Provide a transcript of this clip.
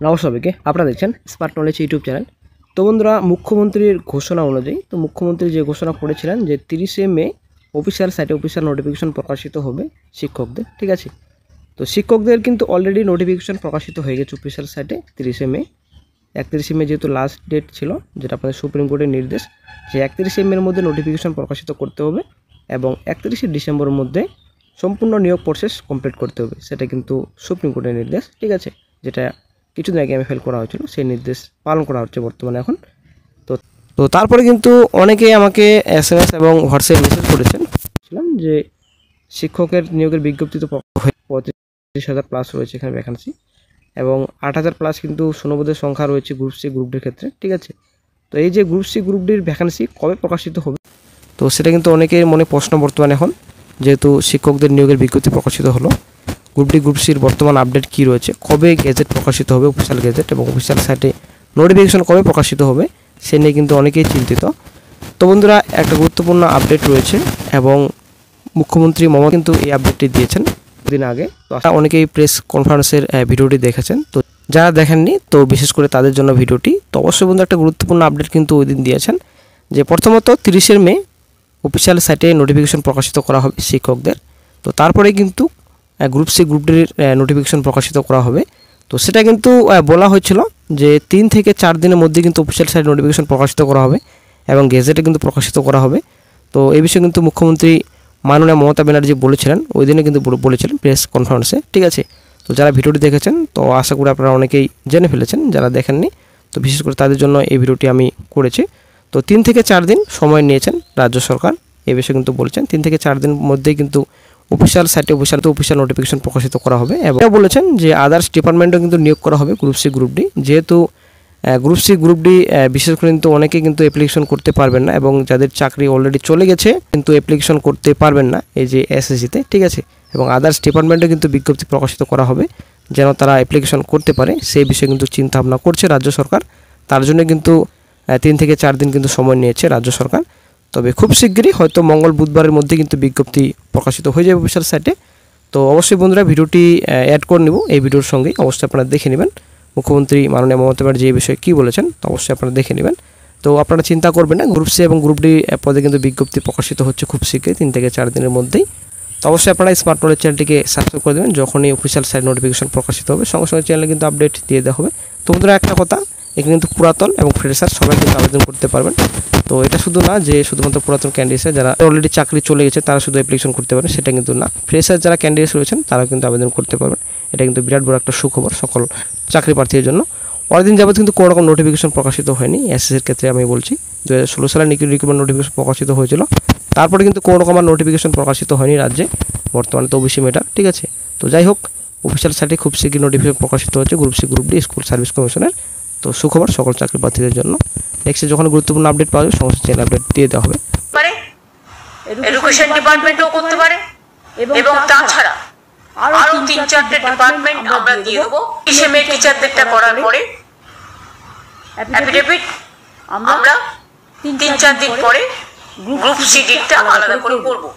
নমস্কার সবাইকে, আপনারা দেখছেন স্মার্ট নলেজ ইউটিউব চ্যানেল। তো বন্ধুরা, মুখ্যমন্ত্রীর ঘোষণা অনুযায়ী মুখ্যমন্ত্রী যে ঘোষণা করেছিলেন যে 30শে মে অফিসিয়াল সাইটে অফিসিয়াল নোটিফিকেশন প্রকাশিত হবে শিক্ষকদের, ঠিক আছে। তো শিক্ষকদের কিন্তু অলরেডি নোটিফিকেশন প্রকাশিত হয়ে গেছে অফিসিয়াল সাইটে 30শে মে। 31শে মে যেহেতু লাস্ট ডেট ছিল, যেটা আপনাদের সুপ্রিম কোর্টের নির্দেশ যে 31শে মের মধ্যে নোটিফিকেশন প্রকাশিত করতে হবে এবং 31শে ডিসেম্বরের মধ্যে সম্পূর্ণ নিয়োগ প্রসেস কমপ্লিট করতে হবে, সেটা কিন্তু সুপ্রিম কোর্টের নির্দেশ, ঠিক আছে। যেটা কিছুদিন আগে ফেল করা হয়েছিল, সেই নির্দেশ পালন করা হচ্ছে বর্তমানে এখন। তো তারপরে কিন্তু অনেকেই আমাকে SMS এবং হোয়াটসঅ্যাপে মেসেজ করেছেন যে শিক্ষকের নিয়োগের বিজ্ঞপ্তি তো 35,000 প্লাস রয়েছে এখানে ভ্যাকান্সি এবং 8,000 প্লাস কিন্তু শূন্যপদের সংখ্যা রয়েছে গ্রুপ সি গ্রুপ ডির ক্ষেত্রে, ঠিক আছে। তো এই যে গ্রুপ সি গ্রুপ ডির ভ্যাকান্সি কবে প্রকাশিত হবে, তো সেটা কিন্তু অনেকের মনে প্রশ্ন বর্তমানে এখন, যেহেতু শিক্ষকদের নিয়োগের বিজ্ঞপ্তি প্রকাশিত হলো। গ্রুপ ডি গ্রুপ সির বর্তমান আপডেট কী রয়েছে, কবে গেজেট প্রকাশিত হবে অফিসিয়াল গেজেট এবং অফিসিয়াল সাইটে নোটিফিকেশন কবে প্রকাশিত হবে, সে নিয়ে কিন্তু অনেকেই চিন্তিত। তো বন্ধুরা, একটা গুরুত্বপূর্ণ আপডেট রয়েছে এবং মুখ্যমন্ত্রী মমতা কিন্তু এই আপডেটটি দিয়েছেন দিন আগে। তো অনেকেই প্রেস কনফারেন্সের ভিডিওটি দেখেছেন, তো যারা দেখেননি তো বিশেষ করে তাদের জন্য ভিডিওটি। তো অবশ্যই বন্ধু, একটা গুরুত্বপূর্ণ আপডেট কিন্তু ওই দিন দিয়েছেন যে প্রথমত 30শে মে অফিসিয়াল সাইটে নোটিফিকেশন প্রকাশিত করা হবে শিক্ষকদের। তো তারপরে কিন্তু গ্রুপ সি গ্রুপ ডির নোটিফিকেশন প্রকাশিত করা হবে। তো সেটা কিন্তু বলা হয়েছিল যে 3 থেকে 4 দিনের মধ্যে কিন্তু অফিসিয়াল সাইট নোটিফিকেশন প্রকাশিত করা হবে এবং গেজেটে কিন্তু প্রকাশিত করা হবে। তো এই বিষয়ে কিন্তু মুখ্যমন্ত্রী মাননীয় মমতা ব্যানার্জি বলেছিলেন, ওই দিনে কিন্তু বলেছিলেন প্রেস কনফারেন্সে, ঠিক আছে। তো যারা ভিডিওটি দেখেছেন তো আশা করি আপনারা অনেকেই জেনে ফেলেছেন, যারা দেখেননি তো বিশেষ করে তাদের জন্য এই ভিডিওটি আমি করেছি। তো 3 থেকে 4 দিন সময় নিয়েছেন রাজ্য সরকার, এই বিষয়ে কিন্তু বলেছেন 3 থেকে 4 দিনের মধ্যেই কিন্তু অফিসিয়াল সাইটে অফিসিয়াল নোটিফিকেশন প্রকাশিত করা হবে। এবং বলেছেন যে আদার্স ডিপার্টমেন্টও কিন্তু নিয়োগ করা হবে গ্রুপ সি গ্রুপ ডি, যেহেতু গ্রুপ সি গ্রুপ ডি বিশেষ করে কিন্তু অনেকেই কিন্তু অ্যাপ্লিকেশন করতে পারবেন না এবং যাদের চাকরি অলরেডি চলে গেছে কিন্তু অ্যাপ্লিকেশন করতে পারবেন না এই যে SSC-তে, ঠিক আছে। এবং আদার্স ডিপার্টমেন্টে কিন্তু বিজ্ঞপ্তি প্রকাশিত করা হবে যেন তারা অ্যাপ্লিকেশন করতে পারে, সেই বিষয়ে কিন্তু চিন্তা ভাবনা করছে রাজ্য সরকার। তার জন্য কিন্তু 3 থেকে 4 দিন কিন্তু সময় নিয়েছে রাজ্য সরকার। তবে খুব শীঘ্রই হয়তো মঙ্গল বুধবারের মধ্যে কিন্তু বিজ্ঞপ্তি প্রকাশিত হয়ে যাবে অফিসিয়াল সাইটে। তো অবশ্যই বন্ধুরা, ভিডিওটি অ্যাড করে নেব এই ভিডিওর সঙ্গে, অবশ্যই আপনারা দেখে নেবেন মুখ্যমন্ত্রী মাননীয় মমতা ব্যানার্জি এই বিষয়ে কী বলেছেন, তো অবশ্যই আপনারা দেখে নেবেন। তো আপনারা চিন্তা করবেন না, গ্রুপ সি এবং গ্রুপ ডি পদে কিন্তু বিজ্ঞপ্তি প্রকাশিত হচ্ছে খুব শীঘ্রই 3 থেকে 4 দিনের মধ্যেই। তো অবশ্যই আপনারা স্মার্ট নলেজ চ্যানেলটিকে সাবস্ক্রাইব করে দেবেন, যখনই অফিসিয়াল সাইট নোটিফিকেশন প্রকাশিত হবে সঙ্গে সঙ্গে চ্যানেলে কিন্তু আপডেট দিয়ে দেওয়া হবে। তো বন্ধুরা, একটা কথা, এখানে কিন্তু পুরাতন এবং ফ্রেশার সবাই কিন্তু আবেদন করতে পারবেন। তো এটা শুধু না যে শুধুমাত্র পুরাতন ক্যান্ডিডেটস যারা অলরেডি চাকরি চলে গেছে তারা শুধু অ্যাপ্লিকেশন করতে পারেন, সেটা কিন্তু না। ফ্রেশার যারা ক্যান্ডিডেটস রয়েছেন তারা কিন্তু আবেদন করতে পারবেন। এটা কিন্তু বিরাট বড় একটা সুখবর সকল চাকরি প্রার্থীদের জন্য। অনেকদিন যাবত কিন্তু কোনো রকম নোটিফিকেশন প্রকাশিত হয়নি SSC-র ক্ষেত্রে, আমি বলছি 2016 সালে রিক্রুটমেন্ট নোটিফিকেশন প্রকাশিত হয়েছিল, তারপরে কিন্তু কোনো রকম নোটিফিকেশন প্রকাশিত হয়নি রাজ্যে, বর্তমানে তো OBC মেটার, ঠিক আছে। তো যাই হোক, অফিসিয়াল সাইটে খুব শীঘ্রই নোটিফিকেশন প্রকাশিত হচ্ছে group C group D school service কমিশনের। তো সুখবর সকল চাকরি প্রার্থীদের জন্য। নেক্সট যখন গুরুত্বপূর্ণ আপডেট পাওয়া যাবে সমস্ত চ্যানেল আপডেট দিয়ে দেওয়া হবে। এডুকেশন ডিপার্টমেন্টও করতে পারে এবং তাছাড়া আরো 3-4টে ডিপার্টমেন্ট আমরা দিয়ে দেবো। মে টিচারদেরটা করার পরে অ্যাফিডেভিট আমরা 3-4 দিন পরে গ্রুপ সি ডিটা আলাদা করে করবো।